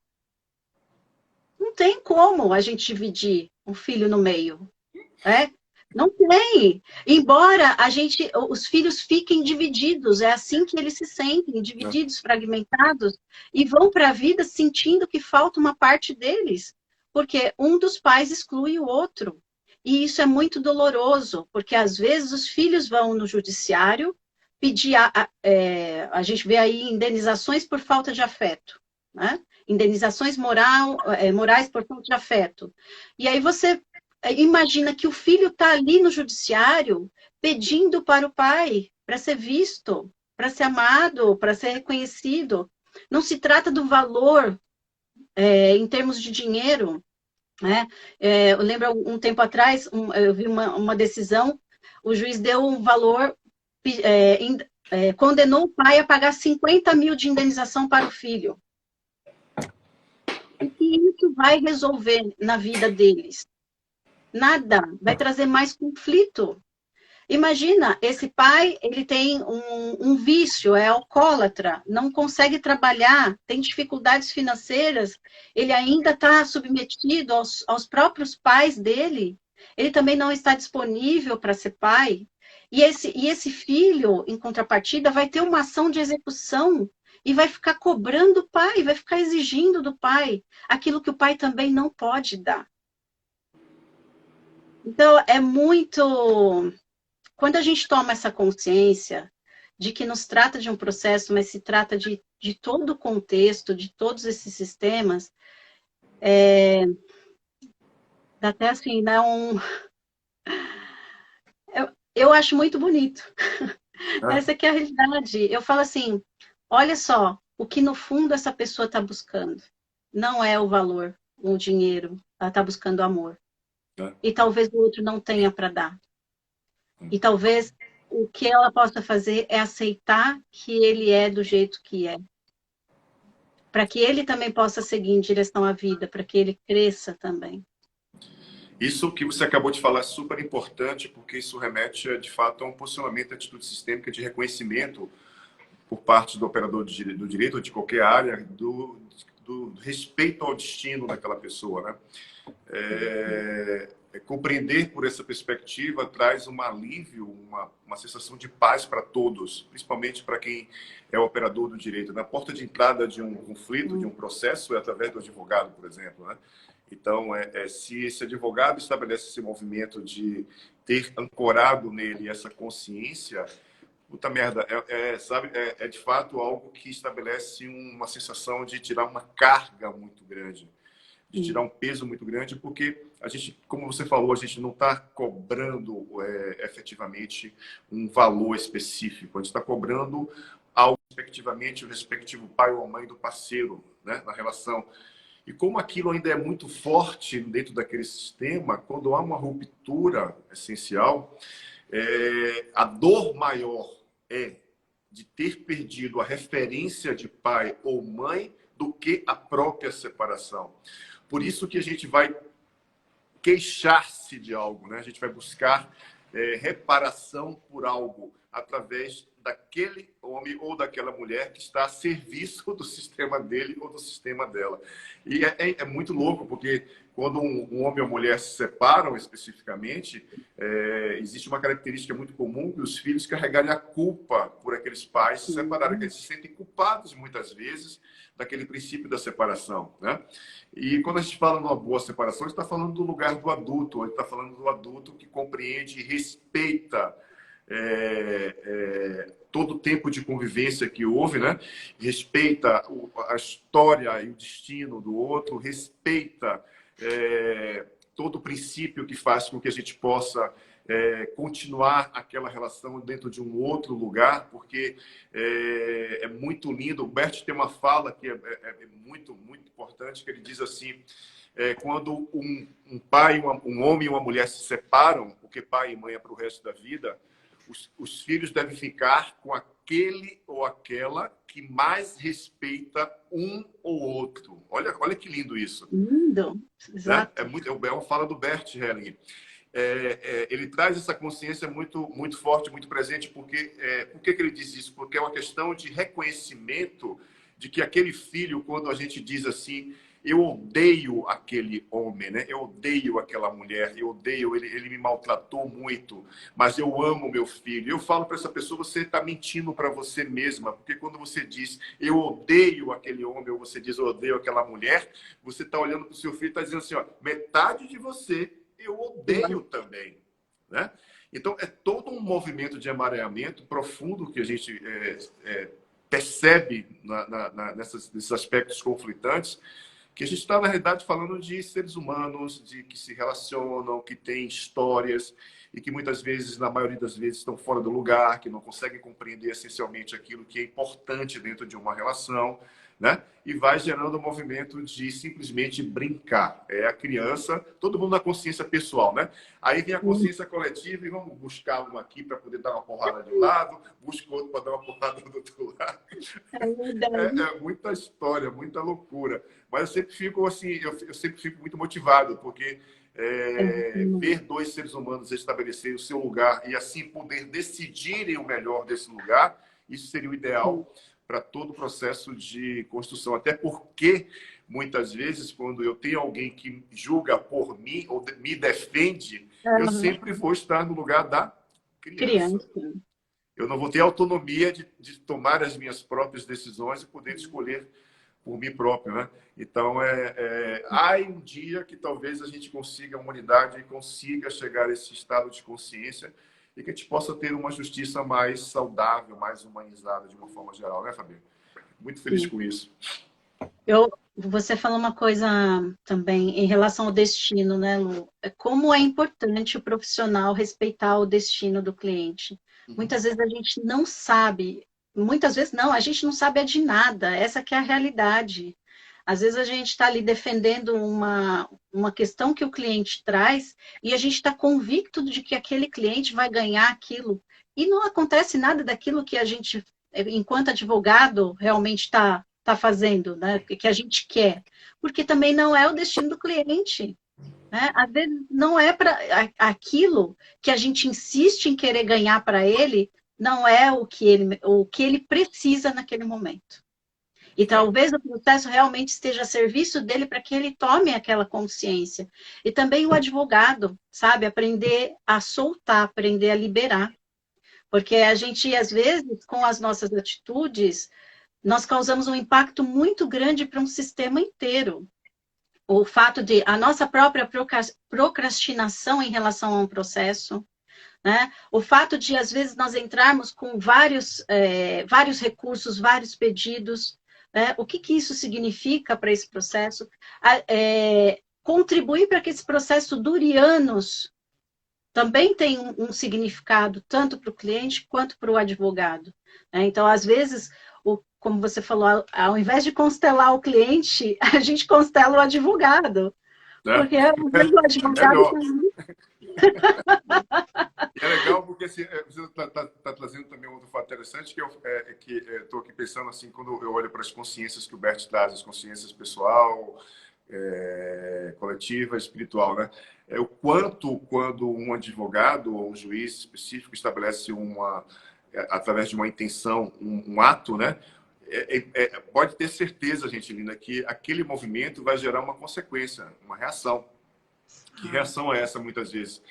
Não tem como a gente dividir um filho no meio, né? Não tem. Embora os filhos fiquem divididos, é assim que eles se sentem, divididos, fragmentados, e vão para a vida sentindo que falta uma parte deles, porque um dos pais exclui o outro. E isso é muito doloroso, porque às vezes os filhos vão no judiciário pedir, a gente vê aí indenizações por falta de afeto, né? Indenizações morais por falta de afeto. E aí você imagina que o filho está ali no judiciário pedindo para o pai, para ser visto, para ser amado, para ser reconhecido. Não se trata do valor em termos de dinheiro, né? Eu lembro um tempo atrás, eu vi uma decisão, o juiz deu um valor, condenou o pai a pagar 50 mil de indenização para o filho. O que isso vai resolver na vida deles? Nada, vai trazer mais conflito. Imagina, esse pai, ele tem um vício, é alcoólatra, não consegue trabalhar, tem dificuldades financeiras, ele ainda está submetido aos próprios pais dele, ele também não está disponível para ser pai, e esse filho, em contrapartida, vai ter uma ação de execução e vai ficar cobrando o pai, vai ficar exigindo do pai aquilo que o pai também não pode dar. Então, é muito... Quando a gente toma essa consciência de que nos trata de um processo, mas se trata de todo o contexto, de todos esses sistemas, dá até assim, né, eu acho muito bonito. Essa que é a realidade. Eu falo assim, olha só, o que no fundo essa pessoa está buscando não é o valor, o dinheiro, ela está buscando amor. E talvez o outro não tenha para dar. E talvez o que ela possa fazer é aceitar que ele é do jeito que é. Para que ele também possa seguir em direção à vida, para que ele cresça também. Isso que você acabou de falar é super importante, porque isso remete, de fato, a um posicionamento de atitude sistêmica de reconhecimento por parte do operador do direito ou de qualquer área do respeito ao destino daquela pessoa, né? Compreender por essa perspectiva traz um alívio, uma sensação de paz para todos, principalmente para quem é o operador do direito. Na porta de entrada de um conflito, de um processo, é através do advogado, por exemplo, né? Então, se esse advogado estabelece esse movimento de ter ancorado nele essa consciência, puta merda, sabe, de fato algo que estabelece uma sensação de tirar uma carga muito grande, de tirar um peso muito grande, porque a gente, como você falou, a gente não está cobrando efetivamente um valor específico, a gente está cobrando algo, respectivamente, o respectivo pai ou mãe do parceiro, né, na relação. E como aquilo ainda é muito forte dentro daquele sistema, quando há uma ruptura essencial, a dor maior é de ter perdido a referência de pai ou mãe do que a própria separação. Por isso que a gente vai queixar-se de algo, né? A gente vai buscar reparação por algo. através daquele homem ou daquela mulher que está a serviço do sistema dele ou do sistema dela. E é muito louco, porque quando um homem ou mulher se separam especificamente, existe uma característica muito comum que os filhos carregarem a culpa por aqueles pais se separarem, que eles se sentem culpados muitas vezes daquele princípio da separação, né? E quando a gente fala numa boa separação, a gente está falando do lugar do adulto, a gente está falando do adulto que compreende e respeita todo o tempo de convivência que houve, né? Respeita a história e o destino do outro, respeita todo o princípio que faz com que a gente possa continuar aquela relação dentro de um outro lugar, porque é muito lindo. O Bert tem uma fala que é muito, muito importante, que ele diz assim, quando um pai, um homem e uma mulher se separam, porque pai e mãe é para o resto da vida, os filhos devem ficar com aquele ou aquela que mais respeita um ou outro. Olha que lindo isso. Lindo, exato. Né? É uma fala do Bert Helling. Ele traz essa consciência muito, muito forte, muito presente, porque por que ele diz isso? Porque é uma questão de reconhecimento de que aquele filho, quando a gente diz assim, eu odeio aquele homem, né? Eu odeio aquela mulher, eu odeio, ele me maltratou muito, mas eu amo meu filho. Eu falo para essa pessoa, você está mentindo para você mesma, porque quando você diz, eu odeio aquele homem, ou você diz, eu odeio aquela mulher, você está olhando para o seu filho e está dizendo assim, ó, metade de você eu odeio também, né? Então, é todo um movimento de emaranhamento profundo que a gente percebe nesses aspectos conflitantes, que a gente está, na realidade, falando de seres humanos, de que se relacionam, que têm histórias e que muitas vezes, na maioria das vezes, estão fora do lugar, que não conseguem compreender essencialmente aquilo que é importante dentro de uma relação, né? E vai gerando um movimento de simplesmente brincar. É a criança, todo mundo na consciência pessoal, né? Aí vem a consciência coletiva e vamos buscar um aqui para poder dar uma porrada de um lado, busca outro para dar uma porrada do outro lado. É muita história, muita loucura. Mas eu sempre fico assim, eu sempre fico muito motivado, porque ver dois seres humanos estabelecerem o seu lugar e assim poder decidirem o melhor desse lugar, isso seria o ideal para todo o processo de construção. Até porque, muitas vezes, quando eu tenho alguém que julga por mim ou me defende, eu sempre vou estar no lugar da criança. Eu não vou ter autonomia de tomar as minhas próprias decisões e poder escolher por mim próprio, né? Então, há um dia que talvez a gente consiga, a humanidade consiga chegar a esse estado de consciência e que a gente possa ter uma justiça mais saudável, mais humanizada de uma forma geral, né, Fabi? Muito feliz com isso. Você falou uma coisa também em relação ao destino, né, Lu? Como é importante o profissional respeitar o destino do cliente. Muitas vezes a gente não sabe, muitas vezes não, a gente não sabe de nada, essa que é a realidade. Às vezes a gente está ali defendendo uma questão que o cliente traz e a gente está convicto de que aquele cliente vai ganhar aquilo. E não acontece nada daquilo que a gente, enquanto advogado, realmente está fazendo, né? Que a gente quer. Porque também não é o destino do cliente. Né? Às vezes não é para aquilo que a gente insiste em querer ganhar para ele, não é o que ele precisa naquele momento. E talvez o processo realmente esteja a serviço dele para que ele tome aquela consciência. E também o advogado, sabe? Aprender a soltar, aprender a liberar. Porque a gente, às vezes, com as nossas atitudes, nós causamos um impacto muito grande para um sistema inteiro. O fato de a nossa própria procrastinação em relação a um processo, né? O fato de, às vezes, nós entrarmos com vários recursos, vários pedidos, né? O que isso significa para esse processo? Contribuir para que esse processo dure anos também tem um significado, tanto para o cliente quanto para o advogado. Né? Então, às vezes, como você falou, ao invés de constelar o cliente, a gente constela o advogado. Porque o advogado... É legal porque assim, você está trazendo também um outro fato interessante, que estou aqui pensando assim, quando eu olho para as consciências que o Bert traz, as consciências pessoal, coletiva, espiritual, né? O quanto, quando um advogado ou um juiz específico estabelece uma através de uma intenção, um ato, né? Pode ter certeza, gente linda, que aquele movimento vai gerar uma consequência, uma reação. Que reação é essa, muitas vezes?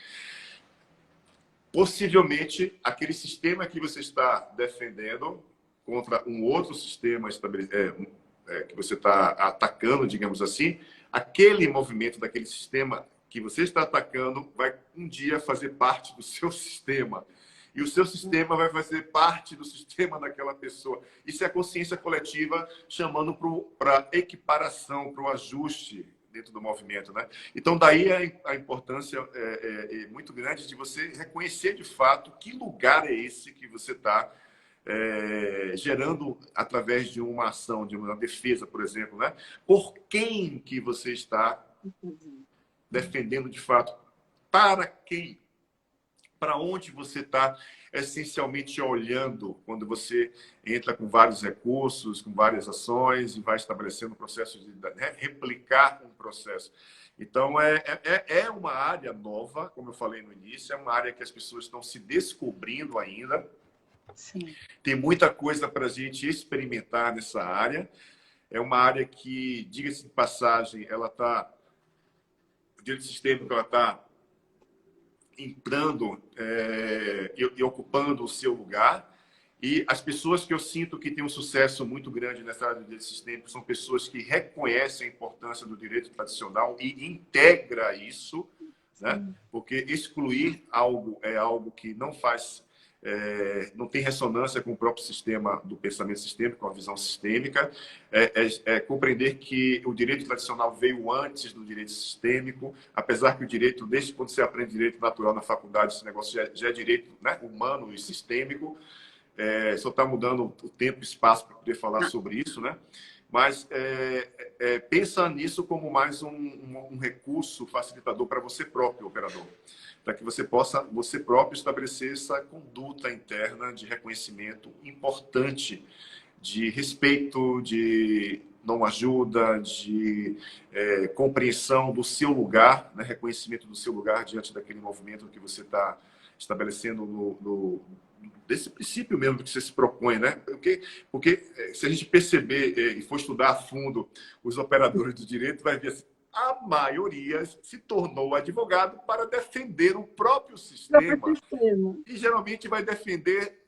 Possivelmente, aquele sistema que você está defendendo contra um outro sistema que você está atacando, digamos assim, aquele movimento daquele sistema que você está atacando vai um dia fazer parte do seu sistema. E o seu sistema vai fazer parte do sistema daquela pessoa. Isso é a consciência coletiva chamando para equiparação, para o ajuste dentro do movimento, né? Então, daí a importância é muito grande de você reconhecer de fato que lugar é esse que você está gerando através de uma ação, de uma defesa, por exemplo, né? Por quem que você está defendendo de fato? Para quem? Para onde você está essencialmente olhando quando você entra com vários recursos, com várias ações e vai estabelecendo um processo de replicar um processo. Então, é uma área nova, como eu falei no início, é uma área que as pessoas estão se descobrindo ainda. Sim. Tem muita coisa para a gente experimentar nessa área. É uma área que, diga-se de passagem, ela está... O direito sistêmico, ela está entrando e ocupando o seu lugar. E as pessoas que eu sinto que têm um sucesso muito grande nessa área do direito sistêmico são pessoas que reconhecem a importância do direito tradicional e integra isso, né? Porque excluir algo é algo que não faz... não tem ressonância com o próprio sistema do pensamento sistêmico, com a visão sistêmica. Compreender que o direito tradicional veio antes do direito sistêmico, apesar que o direito, desde quando você aprende direito natural na faculdade, esse negócio já é direito, né, humano e sistêmico. Só está mudando o tempo e espaço para poder falar sobre isso, né? Mas pensa nisso como mais um recurso facilitador para você próprio, operador, para que você possa, você próprio, estabelecer essa conduta interna de reconhecimento importante, de respeito, de não ajuda, de compreensão do seu lugar, né? Reconhecimento do seu lugar diante daquele movimento que você está estabelecendo desse princípio mesmo que você se propõe, né? Porque se a gente perceber e for estudar a fundo os operadores do direito, vai ver assim, a maioria se tornou advogado para defender o próprio sistema. E geralmente vai defender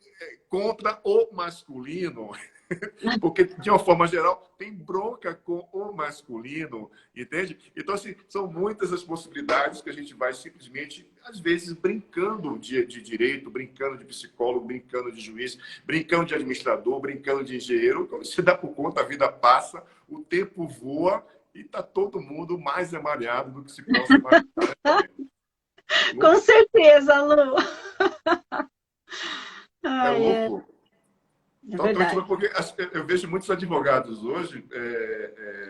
contra o masculino. Porque, de uma forma geral, tem bronca com o masculino, entende? Então, assim, são muitas as possibilidades que a gente vai simplesmente, às vezes, brincando de direito, brincando de psicólogo, brincando de juiz, brincando de administrador, brincando de engenheiro. Quando você dá por conta, a vida passa, o tempo voa e está todo mundo mais amariado do que se possa imaginar. Com certeza, Lu. Louco. Verdade. Porque eu vejo muitos advogados hoje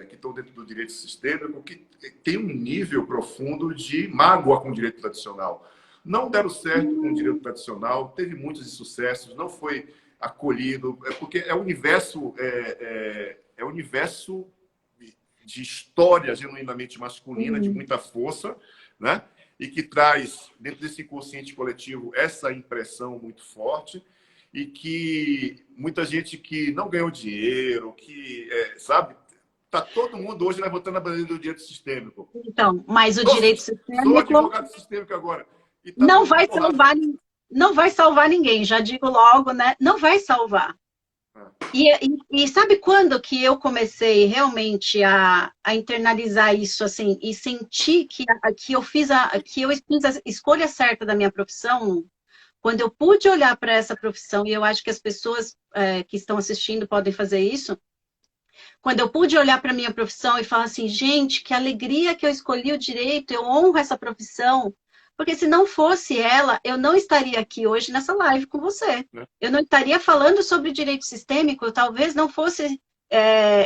que estão dentro do direito sistêmico que tem um nível profundo de mágoa com o direito tradicional. Não deram certo com o direito tradicional, teve muitos insucessos, não foi acolhido, porque é um universo de história genuinamente masculina, de muita força, né? E que traz, dentro desse inconsciente coletivo, essa impressão muito forte. E que muita gente que não ganhou dinheiro, que, sabe, está todo mundo hoje levantando a bandeira do direito sistêmico. Então, mas o direito sistêmico... Sou advogado sistêmico agora. E tá não vai salvar ninguém, já digo logo, né? Não vai salvar. E sabe quando que eu comecei realmente a internalizar isso, assim, e sentir que eu fiz a escolha certa da minha profissão? Quando eu pude olhar para essa profissão, e eu acho que as pessoas que estão assistindo podem fazer isso, quando eu pude olhar para a minha profissão e falar assim, gente, que alegria que eu escolhi o direito, eu honro essa profissão, porque se não fosse ela, eu não estaria aqui hoje nessa live com você. Eu não estaria falando sobre direito sistêmico, eu talvez não fosse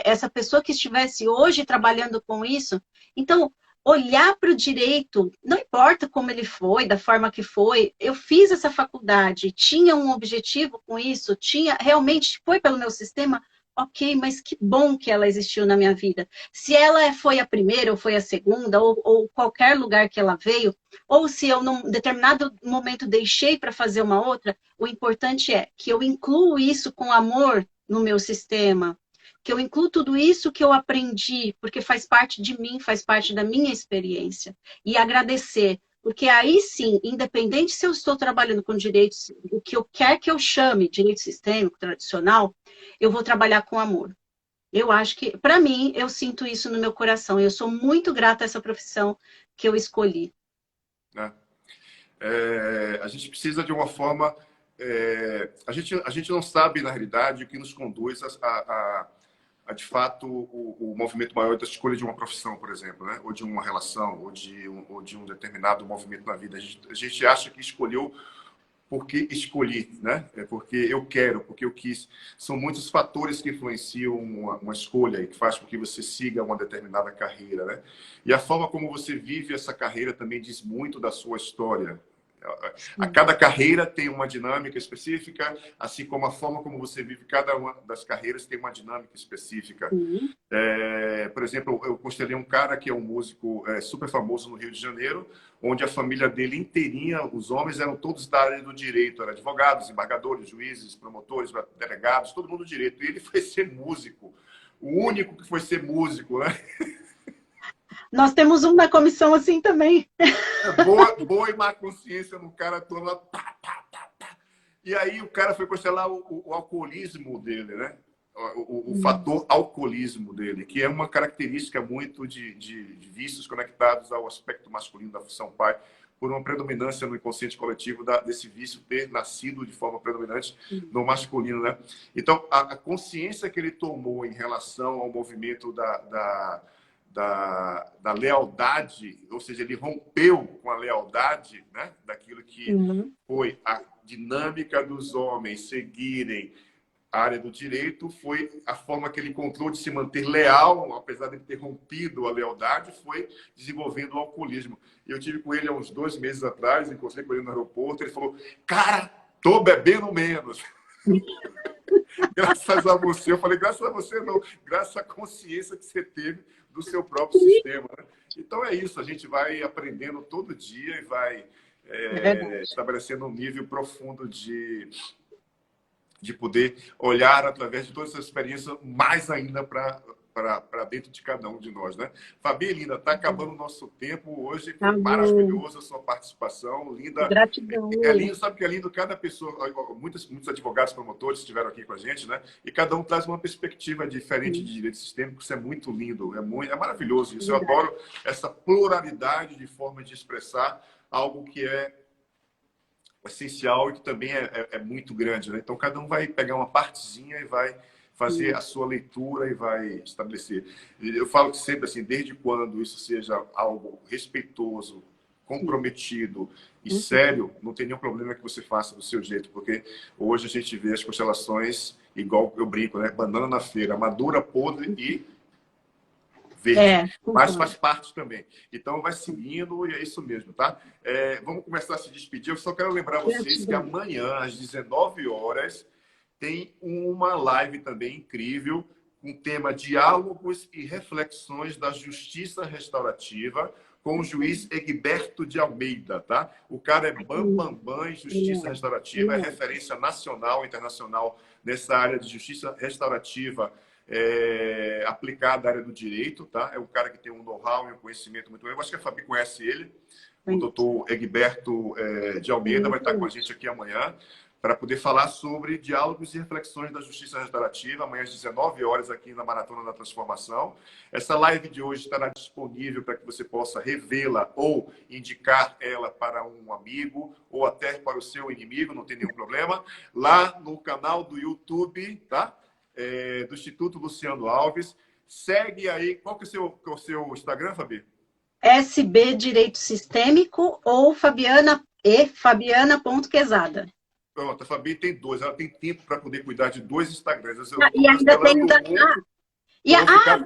essa pessoa que estivesse hoje trabalhando com isso. Então, olhar para o direito, não importa como ele foi, da forma que foi, eu fiz essa faculdade, tinha um objetivo com isso, realmente foi pelo meu sistema, ok, mas que bom que ela existiu na minha vida. Se ela foi a primeira, ou foi a segunda, ou qualquer lugar que ela veio, ou se eu, num determinado momento, deixei para fazer uma outra, o importante é que eu incluo isso com amor no meu sistema, que eu incluo tudo isso que eu aprendi, porque faz parte de mim, faz parte da minha experiência. E agradecer. Porque aí sim, independente se eu estou trabalhando com direitos, o que eu quer que eu chame, direito sistêmico, tradicional, eu vou trabalhar com amor. Eu acho que, para mim, eu sinto isso no meu coração. Eu sou muito grata a essa profissão que eu escolhi. Né? A gente precisa de uma forma... a gente não sabe, na realidade, o que nos conduz a de fato, o movimento maior da escolha de uma profissão, por exemplo, né? Ou de uma relação, ou de um determinado movimento na vida. A gente acha que escolheu porque escolhi, né? É porque eu quero, porque eu quis. São muitos fatores que influenciam uma escolha e que faz com que você siga uma determinada carreira, né? E a forma como você vive essa carreira também diz muito da sua história. A cada carreira tem uma dinâmica específica, assim como a forma como você vive cada uma das carreiras tem uma dinâmica específica. Por exemplo, eu considerei um cara que é um músico super famoso no Rio de Janeiro, onde a família dele inteirinha, os homens eram todos da área do direito, eram advogados, desembargadores, juízes, promotores, delegados, todo mundo do direito. E ele foi ser músico, o único que foi ser músico, né? Nós temos um na comissão assim também. Boa e má consciência no cara todo lá. Pá, pá, pá, pá. E aí o cara foi constelar o alcoolismo dele, né? O fator alcoolismo dele, que é uma característica muito de vícios conectados ao aspecto masculino da função pai, por uma predominância no inconsciente coletivo desse vício ter nascido de forma predominante no masculino, né? Então, a consciência que ele tomou em relação ao movimento da lealdade, ou seja, ele rompeu com a lealdade, né, daquilo que foi a dinâmica dos homens seguirem a área do direito, foi a forma que ele encontrou de se manter leal, apesar de ele ter rompido a lealdade, foi desenvolvendo o alcoolismo. E eu tive com ele há uns 2 meses atrás, encontrei com ele no aeroporto, ele falou, cara, tô bebendo menos. Graças a você. Eu falei, graças a você não, graças à consciência que você teve do seu próprio sistema. Né? Então é isso, a gente vai aprendendo todo dia e vai estabelecendo um nível profundo de poder olhar através de todas essas experiências mais ainda para dentro de cada um de nós, né? Fabi, linda, está acabando o nosso tempo hoje. Foi maravilhosa a sua participação, linda. Gratidão. É lindo, sabe que é lindo cada pessoa, muitos advogados promotores estiveram aqui com a gente, né? E cada um traz uma perspectiva diferente de direito sistêmico, isso é muito lindo, é maravilhoso isso. Eu adoro essa pluralidade de formas de expressar algo que é essencial e que também é muito grande, né? Então cada um vai pegar uma partezinha e vai fazer a sua leitura e vai estabelecer. Eu falo que sempre assim, desde quando isso seja algo respeitoso, comprometido e sério, não tem nenhum problema que você faça do seu jeito, porque hoje a gente vê as constelações igual eu brinco, né? Banana na feira, madura, podre e verde. Mas faz parte também. Então vai seguindo e é isso mesmo, tá? Vamos começar a se despedir. Eu só quero lembrar vocês que amanhã, às 19 horas, tem uma live também incrível com o tema Diálogos e Reflexões da Justiça Restaurativa com o juiz Egberto de Almeida, tá? O cara é bam em Justiça Restaurativa, é referência nacional e internacional nessa área de Justiça Restaurativa aplicada à área do direito, tá? É um cara que tem um know-how e um conhecimento muito bom. Eu acho que a Fabi conhece ele, o doutor Egberto de Almeida, vai estar com a gente aqui amanhã para poder falar sobre diálogos e reflexões da justiça restaurativa, amanhã às 19 horas aqui na Maratona da Transformação. Essa live de hoje estará disponível para que você possa revê-la ou indicar ela para um amigo ou até para o seu inimigo, não tem nenhum problema, lá no canal do YouTube, tá? Do Instituto Luciano Alves. Segue aí, qual que é o seu Instagram, Fabi? SB Direito Sistêmico ou Fabiana.Quezada. Pronto, a Fabi tem 2, ela tem tempo para poder cuidar de 2 Instagrams. E ainda tem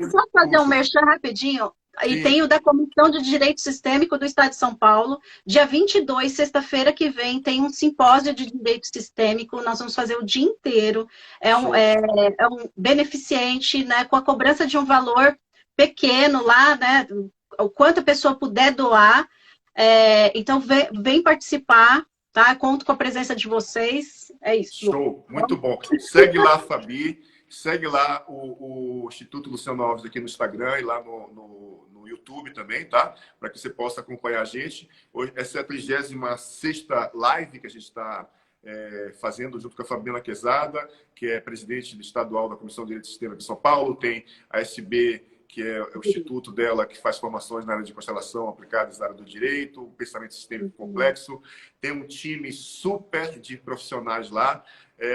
só fazer um merchan rapidinho. E tem o da Comissão de Direito Sistêmico do Estado de São Paulo. Dia 22, sexta-feira que vem, tem um simpósio de direito sistêmico. Nós vamos fazer o dia inteiro. É um beneficente, né, com a cobrança de um valor pequeno lá, né, o quanto a pessoa puder doar. Então, vem participar, tá? Conto com a presença de vocês. É isso. Show, muito bom. Segue lá, Fabi. Segue lá o Instituto Luciano Alves aqui no Instagram e lá no YouTube também, tá? Para que você possa acompanhar a gente. Hoje, essa é a 36ª live que a gente está fazendo junto com a Fabiana Quezada, que é presidente estadual da Comissão de Direito Sistêmico de São Paulo. Tem a SB, que é o instituto dela, que faz formações na área de constelação aplicadas na área do direito, pensamento sistêmico complexo. Tem um time super de profissionais lá.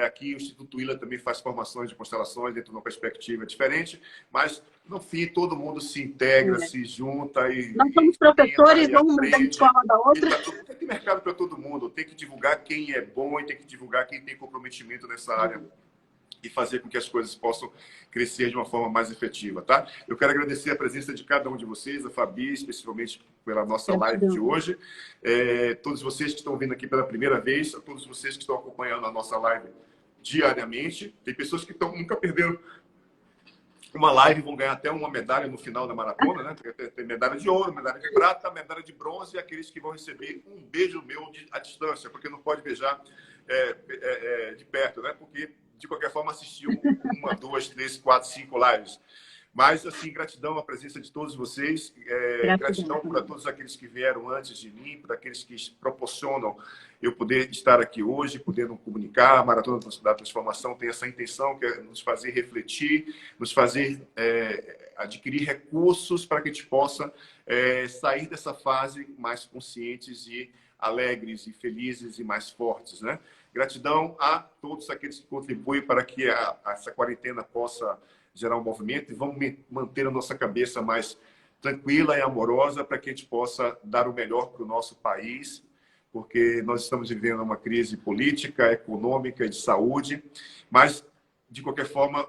Aqui o Instituto Willa também faz formações de constelações dentro de uma perspectiva diferente, mas no fim todo mundo se integra, se junta e... Nós somos professores, vamos mudar de escola da outra. Tem mercado para todo mundo, tem que divulgar quem é bom e tem que divulgar quem tem comprometimento nessa área e fazer com que as coisas possam crescer de uma forma mais efetiva, tá? Eu quero agradecer a presença de cada um de vocês, a Fabi, especialmente pela nossa live de hoje, todos vocês que estão vindo aqui pela primeira vez, a todos vocês que estão acompanhando a nossa live diariamente. Tem pessoas que nunca perderam uma live, vão ganhar até uma medalha no final da maratona, né? Tem medalha de ouro, medalha de prata, medalha de bronze e aqueles que vão receber um beijo meu à distância, porque não pode beijar de perto, né? Porque de qualquer forma, assistiu 1, 2, 3, 4, 5 lives. Mas, assim, gratidão à presença de todos vocês. Gratidão para todos aqueles que vieram antes de mim, para aqueles que proporcionam eu poder estar aqui hoje, podendo comunicar. A Maratona da Transformação tem essa intenção, que é nos fazer refletir, nos fazer adquirir recursos para que a gente possa sair dessa fase mais conscientes e alegres e felizes e mais fortes, né? Gratidão a todos aqueles que contribuem para que essa quarentena possa gerar um movimento e vamos manter a nossa cabeça mais tranquila e amorosa para que a gente possa dar o melhor para o nosso país, porque nós estamos vivendo uma crise política, econômica e de saúde, mas, de qualquer forma,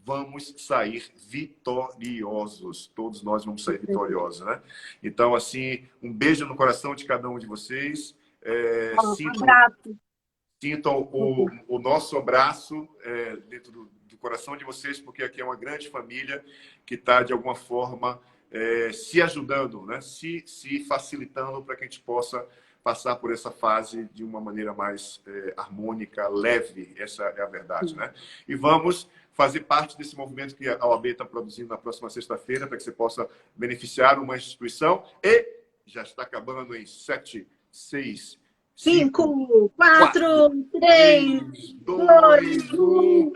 vamos sair vitoriosos. Todos nós vamos sair vitoriosos, né? Então, assim, um beijo no coração de cada um de vocês. Sintam o nosso abraço dentro do coração de vocês, porque aqui é uma grande família que está, de alguma forma, se ajudando, né? se facilitando para que a gente possa passar por essa fase de uma maneira mais harmônica, leve. Essa é a verdade, né? E vamos fazer parte desse movimento que a OAB está produzindo na próxima sexta-feira, para que você possa beneficiar uma instituição. E já está acabando em 7, 6, 5, 4, 3, 2, 1.